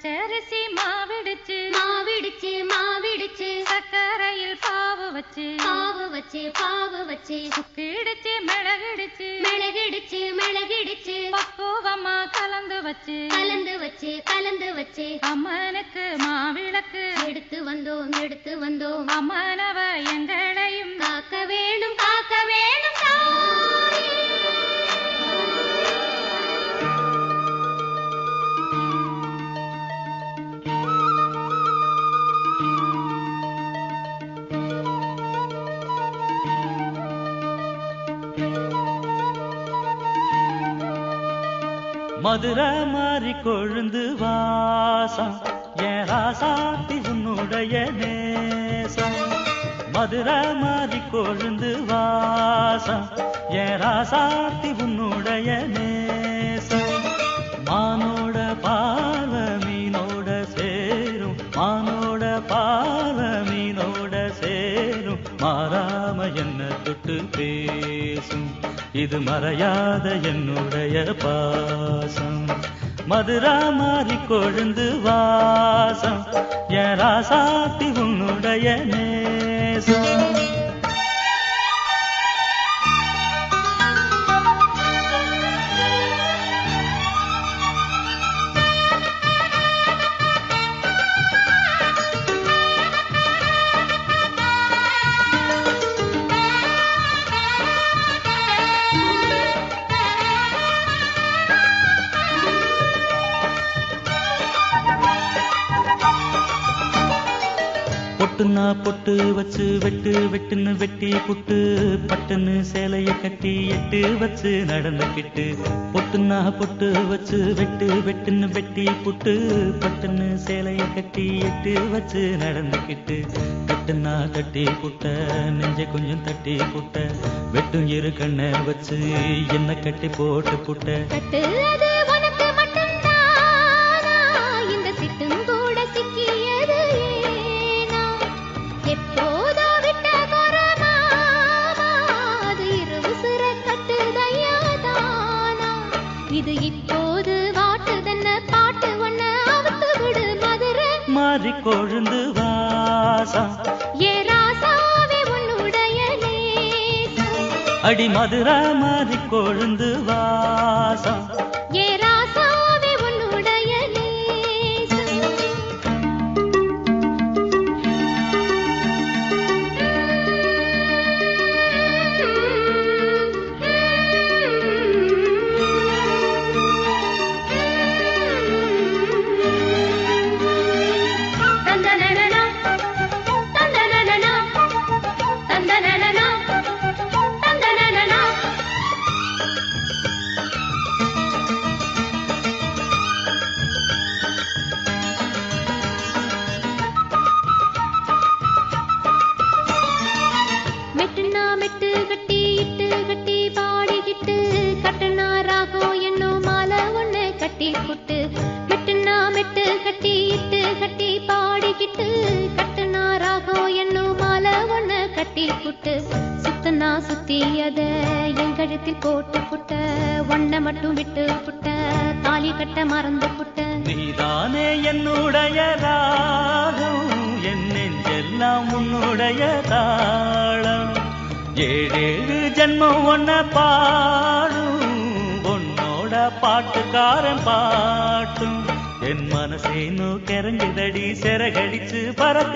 பச்சரிசி மாவிடுச்சு மாவிடுச்சு மாவிடுச்சு சக்கரையில் பாவு வச்சு பாவு வச்சு பாவு வச்சு சுக்கிடுச்சு மிளகிடுச்சு மிளகிடுச்சு மிளகிடுச்சு பக்குவமா கலந்து வச்சு கலந்து வச்சு கலந்து வச்சு அம்மனுக்கு மாவிளக்கு எடுத்து வந்தோம் அம்மனவ எங்களையும் காக்க வேணும் காக்க வேணும் தாயே. மதுரை மாறி கொழுந்து வாசம் என் ராசாத்தி உன்னுடைய நேசம். மதுரை மாறி கொழுந்து வாசம் என் ராசாத்தி உன்னுடைய நேசம். மானோட பாவ மீனோட சேரும் மானோட பாவ மீனோட சேரும் மாறாம என்ன தொட்டு பேசும் இது மறையாத என்னுடைய பாசம். மதுரா மாறி கொழுந்து வாசம் என் ராசாத்தி உன்னுடைய நேசம். பொட்டுன்னா பொட்டு வச்சு வெட்டு வெட்டுன்னு வெட்டி புட்டு பட்டுன்னு சேலைய கட்டி எட்டு வச்சு நடந்துக்கிட்டு. பொட்டுன்னா பொட்டு வச்சு வெட்டு வெட்டுன்னு வெட்டி புட்டு பட்டுன்னு சேலைய கட்டி எட்டு வச்சு நடந்துக்கிட்டு. கட்டுன்னா கட்டி புட்ட நெஞ்ச கொஞ்சம் தட்டி புட்ட வெட்டும் இரு கண்ணை வச்சு என்ன கட்டி போட்டு புட்ட. கட்டு அது உனக்கு மட்டும்தானா இந்த சிட்டும் கூட சிக்கியது ஏனா எப்போதோ விட்ட கொரமாமா அது இருவுசுர கட்டுதையாதானா இது இப்போது வாட்டுதென்ன பாட்டு ஒன்ன அவுத்து விடு மதுரை மாறி கொழுந்து வாசம் ஏ ராசாவே உன்னுடைய நேசம். அடி மதுரா மாறி கொழுந்து வாசம் ஏ ராசாவே உன்னுடைய நேசம். தந்தனனனா தந்தனனனா தந்தனனனா தந்தனனனா. மெட்டுனா மெட்டு கட்டி இட்டு கட்டி பாடிக்கிட்டு கட்டுனா ராகம் என்னும் மாலை ஒண்ணு கட்டி புட்டு. மெட்டுனா மெட்டு கட்டி இட்டு கட்டி பாடிக்கிட்டு கட்டுனா ராகம் என்னும் மாலை ஒண்ணு கட்டி புட்டு. சுத்தனா சுத்தி அத என் கழுத்தில் போட்டு புட்ட ஒன்ன மட்டும் விட்டு புட்ட தாலி கட்ட மறந்து புட்ட. நீதானே என்னுடைய ராகம் என் நெஞ்செல்லாம் உன்னுடைய தாளம். ஏழேழு ஜன்மம் ஒன்ன பாடும் உன்னோட பாட்டுக்காரன் பாட்டும் என் மனசேனோ கரைஞ்சுதடி சிறகடிச்சு பறக்க